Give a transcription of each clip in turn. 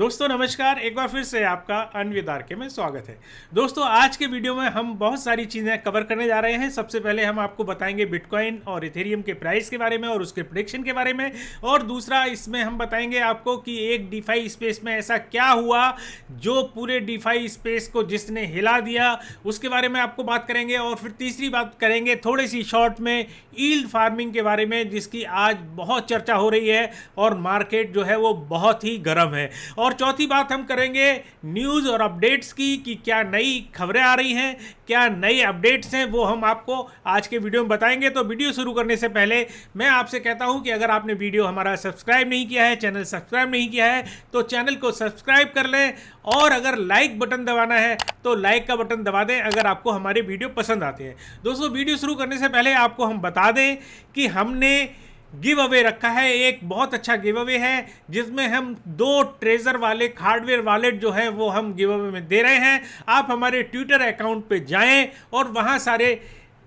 दोस्तों नमस्कार, एक बार फिर से आपका अन्वित आरके में स्वागत है। दोस्तों आज के वीडियो में हम बहुत सारी चीज़ें कवर करने जा रहे हैं। सबसे पहले हम आपको बताएंगे बिटकॉइन और इथेरियम के प्राइस के बारे में और उसके प्रेडिक्शन के बारे में, और दूसरा इसमें हम बताएंगे आपको कि एक डीफाई स्पेस में ऐसा क्या हुआ जो पूरे डीफाई स्पेस को जिसने हिला दिया, उसके बारे में आपको बात करेंगे। और फिर तीसरी बात करेंगे थोड़ी सी शॉर्ट में यील्ड फार्मिंग के बारे में, जिसकी आज बहुत चर्चा हो रही है और मार्केट जो है वो बहुत ही गर्म है। और चौथी बात हम करेंगे न्यूज़ और अपडेट्स की कि क्या नई खबरें आ रही हैं, क्या नए अपडेट्स हैं, वो हम आपको आज के वीडियो में बताएंगे। तो वीडियो शुरू करने से पहले मैं आपसे कहता हूं कि अगर आपने वीडियो हमारा सब्सक्राइब नहीं किया है, चैनल सब्सक्राइब नहीं किया है, तो चैनल को सब्सक्राइब कर लें। और अगर लाइक बटन दबाना है तो लाइक का बटन दबा दें अगर आपको हमारे वीडियो पसंद आते हैं। दोस्तों वीडियो शुरू करने से पहले आपको हम बता दें कि हमने गिव अवे रखा है। एक बहुत अच्छा गिव अवे है जिसमें हम 2 ट्रेजर वाले हार्डवेयर वॉलेट जो है वो हम गिव अवे में दे रहे हैं। आप हमारे ट्विटर अकाउंट पे जाएं और वहाँ सारे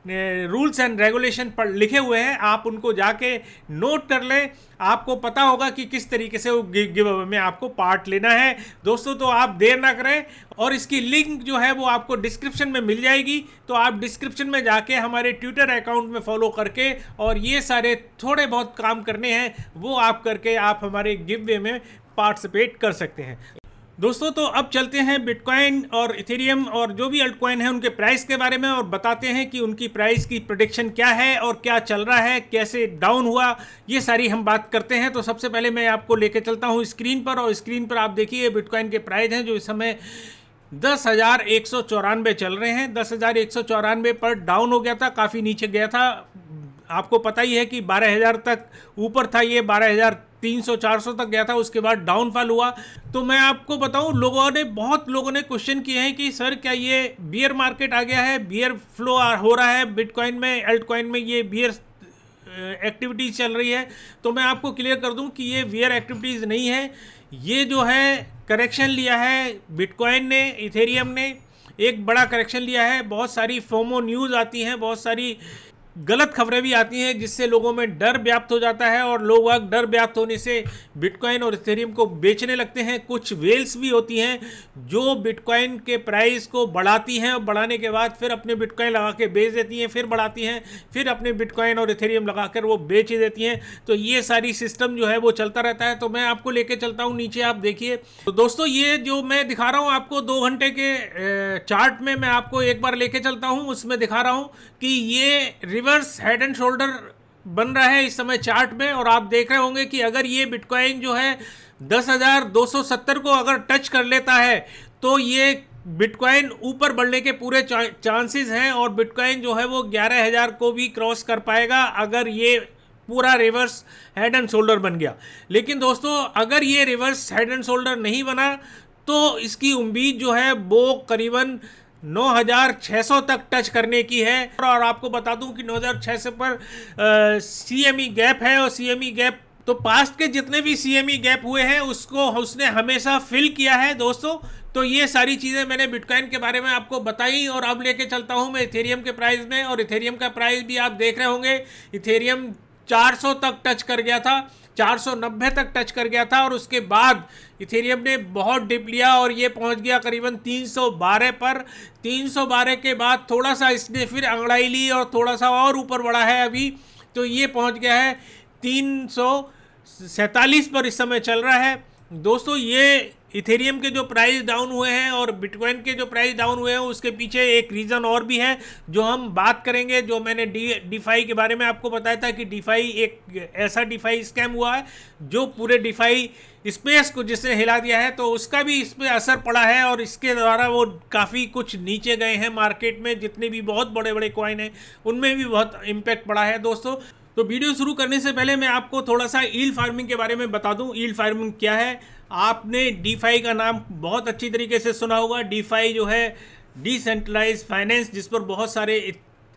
रूल्स एंड रेगुलेशन पर लिखे हुए हैं, आप उनको जाके नोट कर लें। आपको पता होगा कि किस तरीके से वो गिव अवे में आपको पार्ट लेना है। दोस्तों तो आप देर ना करें, और इसकी लिंक जो है वो आपको डिस्क्रिप्शन में मिल जाएगी। तो आप डिस्क्रिप्शन में जाके हमारे ट्विटर अकाउंट में फॉलो करके और ये सारे थोड़े बहुत काम करने हैं वो आप करके आप हमारे गिव अवे में पार्टिसिपेट कर सकते हैं। दोस्तों तो अब चलते हैं बिटकॉइन और इथेरियम और जो भी अल्ट कॉइन है उनके प्राइस के बारे में, और बताते हैं कि उनकी प्राइस की प्रेडिक्शन क्या है और क्या चल रहा है, कैसे डाउन हुआ, ये सारी हम बात करते हैं। तो सबसे पहले मैं आपको लेके चलता हूँ स्क्रीन पर, और स्क्रीन पर आप देखिए बिटकॉइन के प्राइस हैं जो इस समय 10,194 चल रहे हैं। 10,194 पर डाउन हो गया था, काफ़ी नीचे गया था। आपको पता ही है कि 12,000 तक ऊपर था, ये 12,300-400 तक गया था, उसके बाद डाउनफॉल हुआ। तो मैं आपको बताऊं, बहुत लोगों ने क्वेश्चन किए हैं कि सर क्या ये बियर मार्केट आ गया है, बियर फ्लो हो रहा है बिटकॉइन में, अल्ट कॉइन में ये बियर एक्टिविटीज़ चल रही है। तो मैं आपको क्लियर कर दूं कि ये बियर एक्टिविटीज़ नहीं है। ये जो है करेक्शन लिया है बिटकॉइन ने, इथेरियम ने एक बड़ा करेक्शन लिया है। बहुत सारी फोमो न्यूज़ आती हैं, बहुत सारी गलत खबरें भी आती हैं जिससे लोगों में डर व्याप्त हो जाता है, और लोग डर व्याप्त होने से बिटकॉइन और इथेरियम को बेचने लगते हैं। कुछ वेल्स भी होती हैं जो बिटकॉइन के प्राइस को बढ़ाती हैं और बढ़ाने के बाद फिर अपने बिटकॉइन लगा के बेच देती हैं, फिर बढ़ाती हैं, फिर अपने बिटकॉइन और इथेरियम लगाकर वो बेच देती हैं। तो ये सारी सिस्टम जो है वो चलता रहता है। तो मैं आपको लेके चलता हूँ नीचे, आप देखिए। तो दोस्तों ये जो मैं दिखा रहा हूँ आपको 2 घंटे के चार्ट में, मैं आपको एक बार लेके चलता हूँ, उसमें दिखा रहा हूँ कि ये रिवर्स हेड एंड शोल्डर बन रहा है इस समय चार्ट में। और आप देख रहे होंगे कि अगर ये बिटकॉइन जो है 10,270 को अगर टच कर लेता है तो ये बिटकॉइन ऊपर बढ़ने के पूरे चांसेस हैं, और बिटकॉइन जो है वो 11,000 को भी क्रॉस कर पाएगा अगर ये पूरा रिवर्स हेड एंड शोल्डर बन गया। लेकिन दोस्तों अगर ये रिवर्स हेड एंड शोल्डर नहीं बना तो इसकी उम्मीद जो है वो करीबन 9,600 तक टच करने की है। और आपको बता दूं कि 9,600 पर CME गैप है, और CME गैप तो पास्ट के जितने भी CME गैप हुए हैं उसने हमेशा फिल किया है दोस्तों। तो ये सारी चीज़ें मैंने बिटकॉइन के बारे में आपको बताई, और अब लेके चलता हूं मैं इथेरियम के प्राइस में। और इथेरियम का प्राइस भी आप देख रहे होंगे, इथेरियम 400 तक टच कर गया था, 490 तक टच कर गया था, और उसके बाद इथेरियम ने बहुत डिप लिया और ये पहुंच गया करीबन 312 पर। 312 के बाद थोड़ा सा इसने फिर अंगड़ाई ली और थोड़ा सा और ऊपर बढ़ा है अभी, तो ये पहुंच गया है 347 पर इस समय चल रहा है। दोस्तों ये इथेरियम के जो प्राइस डाउन हुए हैं और बिटकॉइन के जो प्राइस डाउन हुए हैं उसके पीछे एक रीज़न और भी है जो हम बात करेंगे। जो मैंने डीफाई के बारे में आपको बताया था कि डीफाई एक ऐसा डीफाई स्कैम हुआ है जो पूरे डीफाई स्पेस को जिसने हिला दिया है, तो उसका भी इस पर असर पड़ा है, और इसके द्वारा वो काफ़ी कुछ नीचे गए हैं मार्केट में। जितने भी बहुत बड़े बड़े कॉइन हैं उनमें भी बहुत इम्पैक्ट पड़ा है दोस्तों। तो वीडियो शुरू करने से पहले मैं आपको थोड़ा सा यील्ड फार्मिंग के बारे में बता दूं। यील्ड फार्मिंग क्या है? आपने डीफाई का नाम बहुत अच्छी तरीके से सुना होगा। डीफाई जो है डिसेंट्रलाइज फाइनेंस, जिस पर बहुत सारे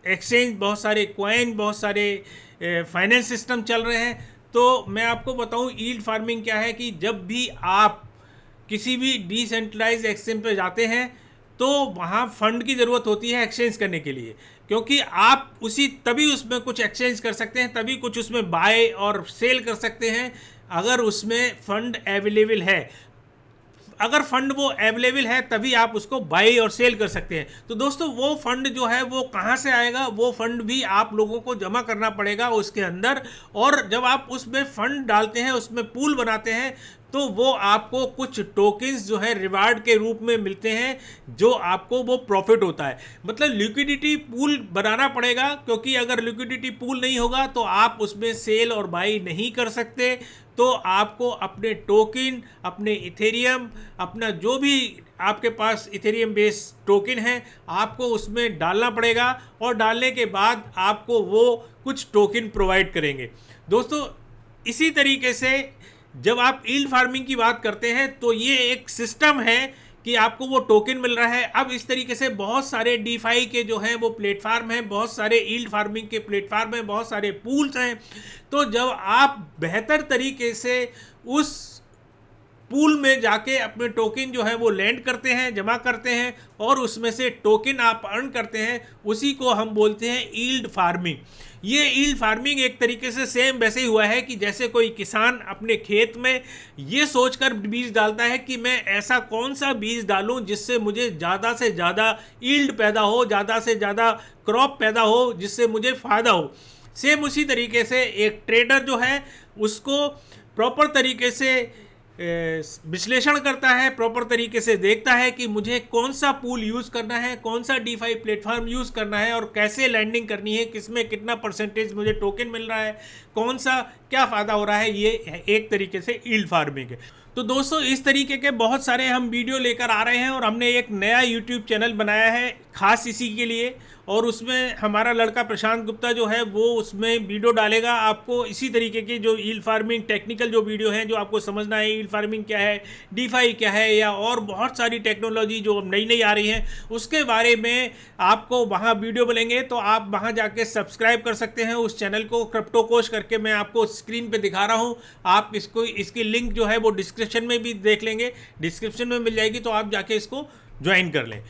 एक्सचेंज, बहुत सारे कॉइन, बहुत सारे फाइनेंस सिस्टम चल रहे हैं। तो मैं आपको बताऊं यील्ड फार्मिंग क्या है, कि जब भी आप किसी भी डिसेंट्रलाइज एक्सचेंज पे जाते हैं तो वहाँ फंड की ज़रूरत होती है एक्सचेंज करने के लिए, क्योंकि आप तभी उसमें कुछ एक्सचेंज कर सकते हैं, तभी कुछ उसमें बाय और सेल कर सकते हैं अगर उसमें फंड अवेलेबल है। अगर फंड वो अवेलेबल है तभी आप उसको बाई और सेल कर सकते हैं। तो दोस्तों वो फंड जो है वो कहाँ से आएगा, वो फंड भी आप लोगों को जमा करना पड़ेगा उसके अंदर। और जब आप उसमें फंड डालते हैं, उसमें पूल बनाते हैं, तो वो आपको कुछ टोकन्स जो है रिवार्ड के रूप में मिलते हैं, जो आपको वो प्रॉफिट होता है। मतलब लिक्विडिटी पूल बनाना पड़ेगा, क्योंकि अगर लिक्विडिटी पूल नहीं होगा तो आप उसमें सेल और बाई नहीं कर सकते। तो आपको अपने टोकन, अपने इथेरियम, अपना जो भी आपके पास इथेरियम बेस्ड टोकन है, आपको उसमें डालना पड़ेगा। और डालने के बाद आपको वो कुछ टोकन प्रोवाइड करेंगे। दोस्तों इसी तरीके से जब आप यील्ड फार्मिंग की बात करते हैं तो ये एक सिस्टम है कि आपको वो टोकन मिल रहा है। अब इस तरीके से बहुत सारे डीफाई के जो हैं वो प्लेटफार्म हैं, बहुत सारे यील्ड फार्मिंग के प्लेटफार्म हैं, बहुत सारे पूल्स हैं। तो जब आप बेहतर तरीके से उस पूल में जाके अपने टोकन जो है वो लैंड करते हैं, जमा करते हैं, और उसमें से टोकन आप अर्न करते हैं, उसी को हम बोलते हैं यील्ड फार्मिंग। ये यील्ड फार्मिंग एक तरीके से सेम वैसे ही हुआ है कि जैसे कोई किसान अपने खेत में ये सोचकर बीज डालता है कि मैं ऐसा कौन सा बीज डालूं जिससे मुझे ज़्यादा से ज़्यादा यील्ड पैदा हो, ज़्यादा से ज़्यादा क्रॉप पैदा हो, जिससे मुझे फ़ायदा हो। सेम उसी तरीके से एक ट्रेडर जो है उसको प्रॉपर तरीके से विश्लेषण करता है, प्रॉपर तरीके से देखता है कि मुझे कौन सा पूल यूज़ करना है, कौन सा डीफाई प्लेटफॉर्म यूज़ करना है, और कैसे लैंडिंग करनी है, किसमें कितना परसेंटेज मुझे टोकन मिल रहा है, कौन सा क्या फ़ायदा हो रहा है। ये एक तरीके से यील्ड फार्मिंग है। तो दोस्तों इस तरीके के बहुत सारे हम वीडियो लेकर आ रहे हैं, और हमने एक नया यूट्यूब चैनल बनाया है खास इसी के लिए, और उसमें हमारा लड़का प्रशांत गुप्ता जो है वो उसमें वीडियो डालेगा। आपको इसी तरीके की जो यील्ड फार्मिंग टेक्निकल जो वीडियो हैं, जो आपको समझना है यील्ड फार्मिंग क्या है, डीफाई क्या है, या और बहुत सारी टेक्नोलॉजी जो नई नई आ रही हैं उसके बारे में आपको वहाँ वीडियो मिलेंगे। तो आप वहाँ जाके सब्सक्राइब कर सकते हैं उस चैनल को, क्रिप्टो कोश करके मैं आपको स्क्रीन पर दिखा रहा हूँ। आप इसकी लिंक जो है वो डिस्क्रिप्शन में भी देख लेंगे, डिस्क्रिप्शन में मिल जाएगी, तो आप जाके इसको ज्वाइन कर लें।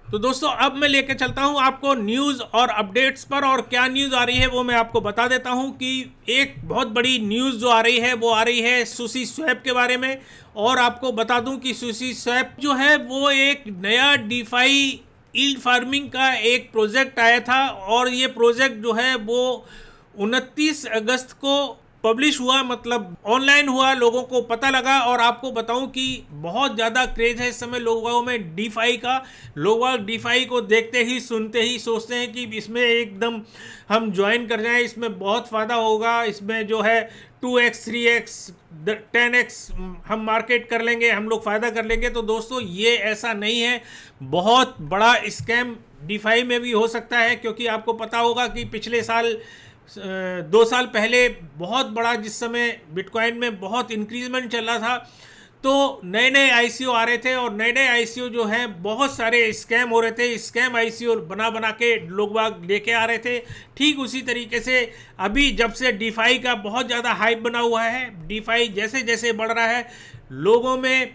तो दोस्तों अब मैं लेकर चलता हूं आपको न्यूज़ और अपडेट्स पर, और क्या न्यूज़ आ रही है वो मैं आपको बता देता हूं कि एक बहुत बड़ी न्यूज़ जो आ रही है वो आ रही है सुशी स्वैप के बारे में। और आपको बता दूं कि सुशी स्वैप जो है वो एक नया डीफाई यील्ड फार्मिंग का एक प्रोजेक्ट आया था, और ये प्रोजेक्ट जो है वो 29 अगस्त को पब्लिश हुआ, मतलब ऑनलाइन हुआ, लोगों को पता लगा। और आपको बताऊं कि बहुत ज़्यादा क्रेज है इस समय लोगों में डीफाई का। लोग डीफाई को देखते ही सुनते ही सोचते हैं कि इसमें एकदम हम ज्वाइन कर जाएं, इसमें बहुत फ़ायदा होगा, इसमें जो है 2x 3x 10x हम मार्केट कर लेंगे, हम लोग फ़ायदा कर लेंगे। तो दोस्तों ये ऐसा नहीं है, बहुत बड़ा स्कैम डीफाई में भी हो सकता है, क्योंकि आपको पता होगा कि पिछले साल 2 साल पहले बहुत बड़ा, जिस समय बिटकॉइन में बहुत इंक्रीजमेंट चल रहा था, तो नए नए आईसीओ आ रहे थे, और नए नए आईसीओ जो हैं बहुत सारे स्कैम हो रहे थे, स्कैम आईसीओ बना के लोग बाग लेके आ रहे थे। ठीक उसी तरीके से अभी जब से डीफाई का बहुत ज़्यादा हाइप बना हुआ है, डीफाई जैसे जैसे बढ़ रहा है, लोगों में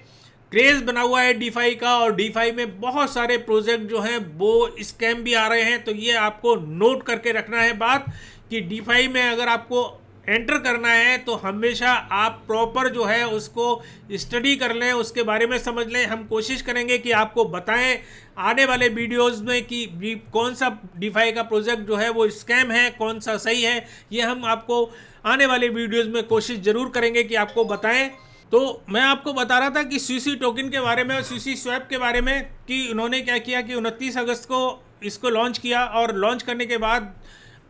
क्रेज़ बना हुआ है डीफाई का, और डीफाई में बहुत सारे प्रोजेक्ट जो हैं वो स्कैम भी आ रहे हैं। तो ये आपको नोट करके रखना है बात कि डीफाई में अगर आपको एंटर करना है तो हमेशा आप प्रॉपर जो है उसको स्टडी कर लें, उसके बारे में समझ लें। हम कोशिश करेंगे कि आपको बताएं आने वाले वीडियोस में कि कौन सा डीफाई का प्रोजेक्ट जो है वो स्कैम है, कौन सा सही है। ये हम आपको आने वाले वीडियोस में कोशिश ज़रूर करेंगे कि आपको बताएं। तो मैं आपको बता रहा था कि सुशी टोकन के बारे में और सुशी स्वैप के बारे में, कि उन्होंने क्या किया कि 29 अगस्त को इसको लॉन्च किया, और लॉन्च करने के बाद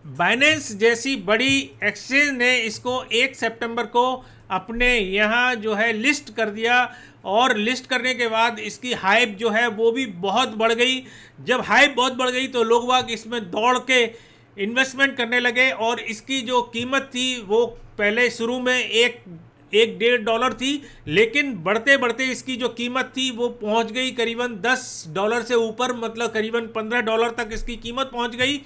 बाइनेंस जैसी बड़ी एक्सचेंज ने इसको 1 सितंबर को अपने यहाँ जो है लिस्ट कर दिया। और लिस्ट करने के बाद इसकी हाइप जो है वो भी बहुत बढ़ गई। जब हाइप बहुत बढ़ गई तो लोग वाग इसमें दौड़ के इन्वेस्टमेंट करने लगे, और इसकी जो कीमत थी वो पहले शुरू में एक $1.5 थी, लेकिन बढ़ते बढ़ते इसकी जो कीमत थी वो पहुंच गई करीबन $10 से ऊपर, मतलब करीबन $15 तक इसकी कीमत पहुंच गई।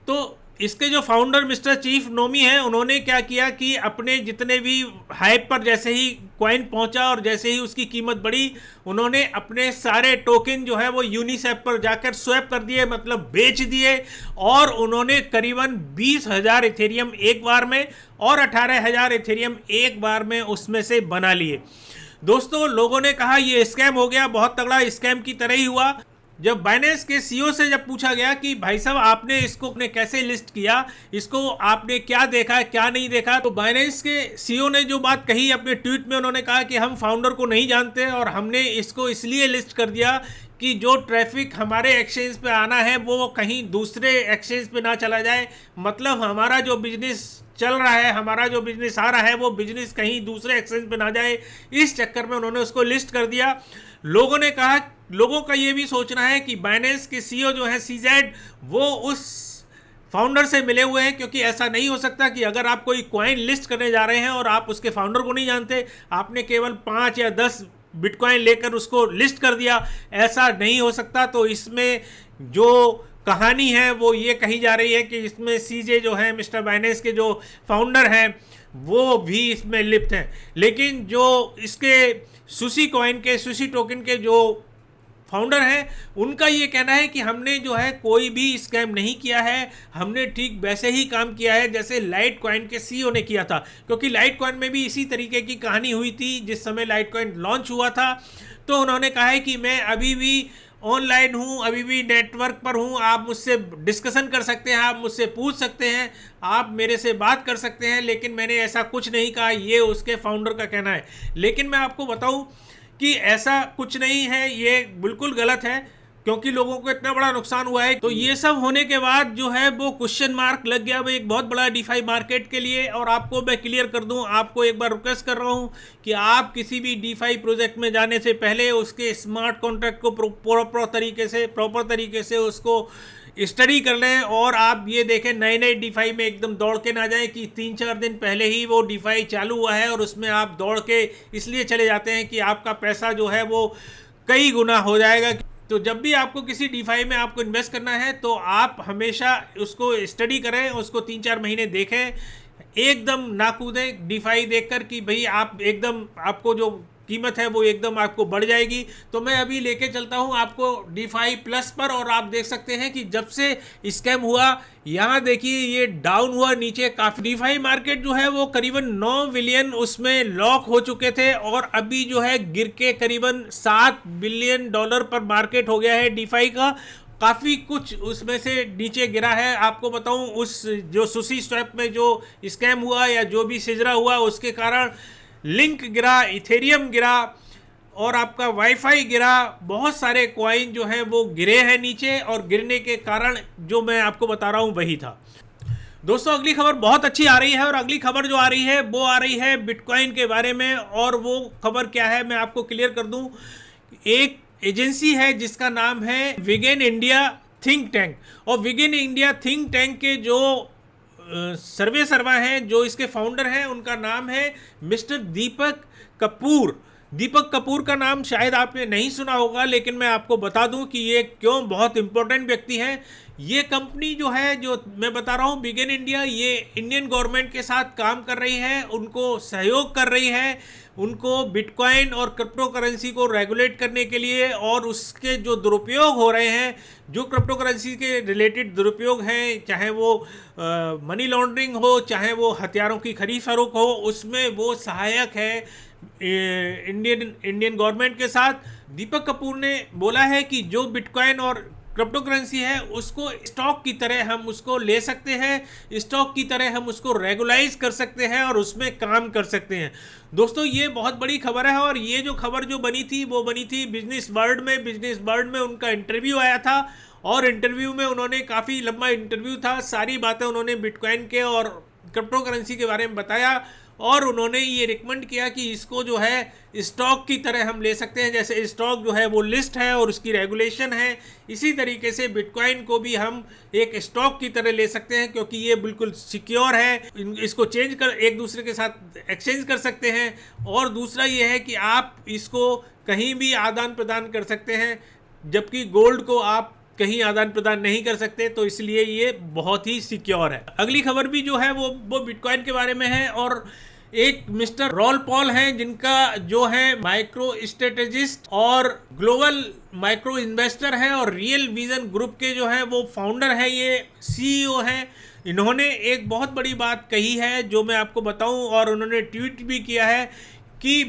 तो इसके जो फाउंडर मिस्टर चीफ नोमी हैं, उन्होंने क्या किया कि अपने जितने भी हाइप पर जैसे ही कॉइन पहुंचा और जैसे ही उसकी कीमत बढ़ी, उन्होंने अपने सारे टोकन जो है वो यूनिस्वैप पर जाकर स्वैप कर दिए, मतलब बेच दिए। और उन्होंने करीबन 20,000 इथेरियम एक बार में और 18,000 इथेरियम एक बार में उसमें से बना लिए। दोस्तों लोगों ने कहा ये स्कैम हो गया, बहुत तगड़ा स्कैम की तरह ही हुआ। जब बाइनेंस के सीईओ से जब पूछा गया कि भाई साहब आपने इसको ने कैसे लिस्ट किया, इसको आपने क्या देखा क्या नहीं देखा, तो बाइनेंस के सीईओ ने जो बात कही अपने ट्वीट में, उन्होंने कहा कि हम फाउंडर को नहीं जानते और हमने इसको इसलिए लिस्ट कर दिया कि जो ट्रैफिक हमारे एक्सचेंज पे आना है वो कहीं दूसरे एक्सचेंज पे ना चला जाए, मतलब हमारा जो बिजनेस चल रहा है, हमारा जो बिजनेस आ रहा है वो बिजनेस कहीं दूसरे एक्सचेंज पे ना जाए, इस चक्कर में उन्होंने उसको लिस्ट कर दिया। लोगों ने कहा, लोगों का ये भी सोचना है कि बाइनेंस के सीईओ जो है सीजेड, वो उस फाउंडर से मिले हुए हैं, क्योंकि ऐसा नहीं हो सकता कि अगर आप कोई कॉइन लिस्ट करने जा रहे हैं और आप उसके फाउंडर को नहीं जानते, आपने केवल 5 या 10 बिटकॉइन लेकर उसको लिस्ट कर दिया, ऐसा नहीं हो सकता। तो इसमें जो कहानी है वो ये कही जा रही है कि इसमें सीजे जो है, मिस्टर बाइनेंस के जो फाउंडर हैं, वो भी इसमें लिप्त हैं। लेकिन जो इसके सुशी कॉइन के, सुशी टोकन के जो फाउंडर हैं, उनका ये कहना है कि हमने जो है कोई भी स्कैम नहीं किया है, हमने ठीक वैसे ही काम किया है जैसे लाइट कॉइन के सीईओ ने किया था, क्योंकि लाइट कॉइन में भी इसी तरीके की कहानी हुई थी। जिस समय लाइट कॉइन लॉन्च हुआ था तो उन्होंने कहा है कि मैं अभी भी ऑनलाइन हूँ, अभी भी नेटवर्क पर हूँ, आप मुझसे डिस्कशन कर सकते हैं, आप मुझसे पूछ सकते हैं, आप मेरे से बात कर सकते हैं, लेकिन मैंने ऐसा कुछ नहीं कहा, ये उसके फाउंडर का कहना है। लेकिन मैं आपको बताऊं कि ऐसा कुछ नहीं है, ये बिल्कुल गलत है, क्योंकि लोगों को इतना बड़ा नुकसान हुआ है। तो ये सब होने के बाद जो है वो क्वेश्चन मार्क लग गया वो एक बहुत बड़ा डीफाई मार्केट के लिए। और आपको मैं क्लियर कर दूं, आपको एक बार रिक्वेस्ट कर रहा हूं कि आप किसी भी डीफाई प्रोजेक्ट में जाने से पहले उसके स्मार्ट कॉन्ट्रैक्ट को प्रॉपर तरीके से उसको स्टडी कर लें। और आप ये देखें, नए नए डीफाई में एकदम दौड़ के ना जाएं कि 3-4 दिन पहले ही वो डीफाई चालू हुआ है और उसमें आप दौड़ के इसलिए चले जाते हैं कि आपका पैसा जो है वो कई गुना हो जाएगा। तो जब भी आपको किसी डीफाई में आपको इन्वेस्ट करना है तो आप हमेशा उसको स्टडी करें, उसको 3-4 महीने देखें, एकदम ना कूदें डीफाई देखकर कि भाई आप एकदम, आपको जो कीमत है वो एकदम आपको बढ़ जाएगी। तो मैं अभी लेके चलता हूँ आपको डीफाई प्लस पर, और आप देख सकते हैं कि जब से स्कैम हुआ, यहाँ देखिए ये डाउन हुआ नीचे काफ़ी। डीफाई मार्केट जो है वो करीबन 9 बिलियन उसमें लॉक हो चुके थे और अभी जो है गिर के करीबन $7 बिलियन पर मार्केट हो गया है डीफाई का। काफ़ी कुछ उसमें से नीचे गिरा है। आपको बताऊं, उस जो सुशी स्वैप में जो स्कैम हुआ या जो भी सिजरा हुआ, उसके कारण लिंक गिरा, इथेरियम गिरा और आपका वाईफाई गिरा, बहुत सारे कॉइन जो हैं वो गिरे हैं नीचे। और गिरने के कारण जो मैं आपको बता रहा हूं वही था। दोस्तों अगली खबर बहुत अच्छी आ रही है, और अगली खबर जो आ रही है वो आ रही है बिटकॉइन के बारे में। और वो खबर क्या है मैं आपको क्लियर कर दूं। एक एजेंसी है जिसका नाम है विगेन इंडिया थिंक टैंक, और विगेन इंडिया थिंक टैंक के जो सर्वे सर्वा हैं, जो इसके फाउंडर हैं, उनका नाम है मिस्टर दीपक कपूर। दीपक कपूर का नाम शायद आपने नहीं सुना होगा, लेकिन मैं आपको बता दूं कि ये क्यों बहुत इंपॉर्टेंट व्यक्ति हैं। ये कंपनी जो है, जो मैं बता रहा हूँ बिगेन इंडिया, ये इंडियन गवर्नमेंट के साथ काम कर रही है, उनको सहयोग कर रही है, उनको बिटकॉइन और क्रिप्टो करेंसी को रेगुलेट करने के लिए। और उसके जो दुरुपयोग हो रहे हैं, जो क्रिप्टो करेंसी के रिलेटेड दुरुपयोग हैं, चाहे वो मनी लॉन्ड्रिंग हो, चाहे वो हथियारों की खरीद फरोख्त हो, उसमें वो सहायक है इंडियन गवर्नमेंट के साथ। दीपक कपूर ने बोला है कि जो बिटकॉइन और क्रिप्टो करेंसी है उसको स्टॉक की तरह हम उसको ले सकते हैं, स्टॉक की तरह हम उसको रेगुलाइज कर सकते हैं और उसमें काम कर सकते हैं। दोस्तों ये बहुत बड़ी खबर है, और ये जो खबर जो बनी थी वो बनी थी बिजनेस वर्ल्ड में। बिजनेस वर्ल्ड में उनका इंटरव्यू आया था, और इंटरव्यू में उन्होंने काफ़ी लंबा इंटरव्यू था, सारी बातें उन्होंने बिटकॉइन के और क्रिप्टो करेंसी के बारे में बताया। और उन्होंने ये रिकमेंड किया कि इसको जो है स्टॉक की तरह हम ले सकते हैं, जैसे स्टॉक जो है वो लिस्ट है और उसकी रेगुलेशन है, इसी तरीके से बिटकॉइन को भी हम एक स्टॉक की तरह ले सकते हैं, क्योंकि ये बिल्कुल सिक्योर है, इसको चेंज कर एक दूसरे के साथ एक्सचेंज कर सकते हैं। और दूसरा ये है कि आप इसको कहीं भी आदान प्रदान कर सकते हैं, जबकि गोल्ड को आप कहीं आदान प्रदान नहीं कर सकते, तो इसलिए ये बहुत ही सिक्योर है। अगली खबर भी जो है वो बिटकॉइन के बारे में है, और एक मिस्टर रॉल पॉल हैं, जिनका जो है माइक्रो स्ट्रेटेजिस्ट और ग्लोबल माइक्रो इन्वेस्टर हैं, और रियल विजन ग्रुप के जो है वो फाउंडर हैं, ये सीईओ हैं। इन्होंने एक बहुत बड़ी बात कही है जो मैं आपको बताऊं, और उन्होंने ट्वीट भी किया है कि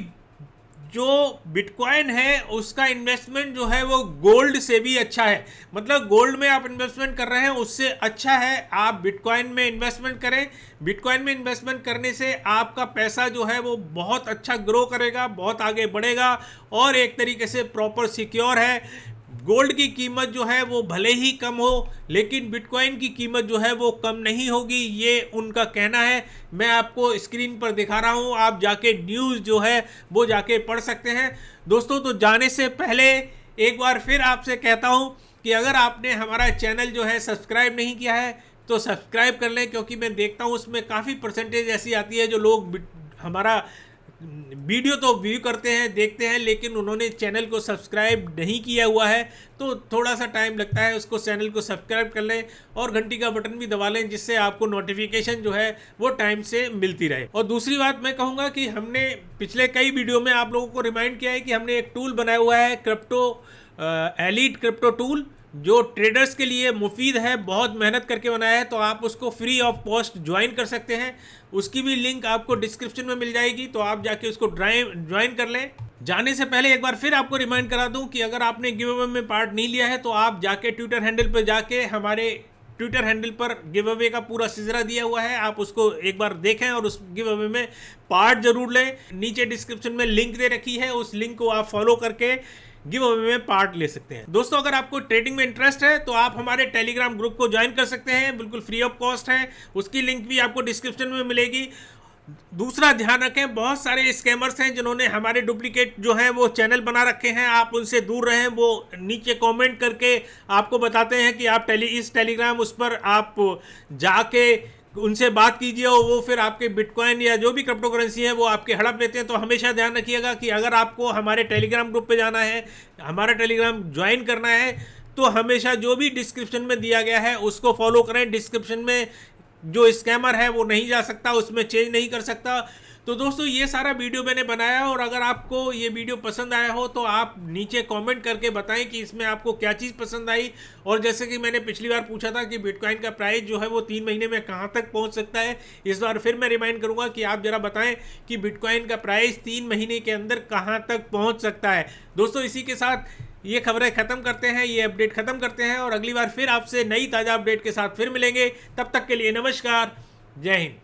जो बिटकॉइन है उसका इन्वेस्टमेंट जो है वो गोल्ड से भी अच्छा है। मतलब गोल्ड में आप इन्वेस्टमेंट कर रहे हैं उससे अच्छा है आप बिटकॉइन में इन्वेस्टमेंट करें। बिटकॉइन में इन्वेस्टमेंट करने से आपका पैसा जो है वो बहुत अच्छा ग्रो करेगा, बहुत आगे बढ़ेगा और एक तरीके से प्रॉपर सिक्योर है। गोल्ड की कीमत जो है वो भले ही कम हो लेकिन बिटकॉइन की कीमत जो है वो कम नहीं होगी, ये उनका कहना है। मैं आपको स्क्रीन पर दिखा रहा हूँ, आप जाके न्यूज़ जो है वो जाके पढ़ सकते हैं। दोस्तों तो जाने से पहले एक बार फिर आपसे कहता हूँ कि अगर आपने हमारा चैनल जो है सब्सक्राइब नहीं किया है तो सब्सक्राइब कर लें, क्योंकि मैं देखता हूँ उसमें काफ़ी परसेंटेज ऐसी आती है जो लोग हमारा वीडियो तो व्यू करते हैं, देखते हैं, लेकिन उन्होंने चैनल को सब्सक्राइब नहीं किया हुआ है। तो थोड़ा सा टाइम लगता है, उसको चैनल को सब्सक्राइब कर लें और घंटी का बटन भी दबा लें, जिससे आपको नोटिफिकेशन जो है वो टाइम से मिलती रहे। और दूसरी बात मैं कहूँगा कि हमने पिछले कई वीडियो में आप लोगों को रिमाइंड किया है कि हमने एक टूल बनाया हुआ है क्रिप्टो एलीट क्रिप्टो टूल, जो ट्रेडर्स के लिए मुफीद है, बहुत मेहनत करके बनाया है। तो आप उसको फ्री ऑफ कॉस्ट ज्वाइन कर सकते हैं, उसकी भी लिंक आपको डिस्क्रिप्शन में मिल जाएगी, तो आप जाके उसको ज्वाइन कर लें। जाने से पहले एक बार फिर आपको रिमाइंड करा दूं कि अगर आपने गिव अवे में पार्ट नहीं लिया है तो आप जाके ट्विटर हैंडल पर जाके हमारे ट्विटर हैंडल पर गिव अवे का पूरा सिलसिला दिया हुआ है, आप उसको एक बार देखें और उस गिव अवे में पार्ट जरूर लें। नीचे डिस्क्रिप्शन में लिंक दे रखी है, उस लिंक को आप फॉलो करके गिव अवे में पार्ट ले सकते हैं। दोस्तों अगर आपको ट्रेडिंग में इंटरेस्ट है तो आप हमारे टेलीग्राम ग्रुप को ज्वाइन कर सकते हैं, बिल्कुल फ्री ऑफ कॉस्ट है, उसकी लिंक भी आपको डिस्क्रिप्शन में मिलेगी। दूसरा ध्यान रखें, बहुत सारे स्कैमर्स हैं जिन्होंने हमारे डुप्लीकेट जो हैं वो चैनल बना रखे हैं, आप उनसे दूर रहें। वो नीचे कमेंट करके आपको बताते हैं कि आप इस टेलीग्राम उस पर आप जाके उनसे बात कीजिए और वो फिर आपके बिटकॉइन या जो भी क्रिप्टो करेंसी है वो आपके हड़प लेते हैं। तो हमेशा ध्यान रखिएगा कि अगर आपको हमारे टेलीग्राम ग्रुप पे जाना है, हमारा टेलीग्राम ज्वाइन करना है, तो हमेशा जो भी डिस्क्रिप्शन में दिया गया है उसको फॉलो करें। डिस्क्रिप्शन में जो स्कैमर है वो नहीं जा सकता, उसमें चेंज नहीं कर सकता। तो दोस्तों ये सारा वीडियो मैंने बनाया और अगर आपको ये वीडियो पसंद आया हो तो आप नीचे कमेंट करके बताएं कि इसमें आपको क्या चीज़ पसंद आई। और जैसे कि मैंने पिछली बार पूछा था कि बिटकॉइन का प्राइस जो है वो 3 महीने में कहां तक पहुंच सकता है, इस बार फिर मैं रिमाइंड करूंगा कि आप जरा बताएं कि बिटकॉइन का प्राइस 3 महीने के अंदर कहां तक पहुँच सकता है। दोस्तों इसी के साथ ये खबरें ख़त्म करते हैं, ये अपडेट ख़त्म करते हैं और अगली बार फिर आपसे नई ताज़ा अपडेट के साथ फिर मिलेंगे। तब तक के लिए नमस्कार, जय हिंद।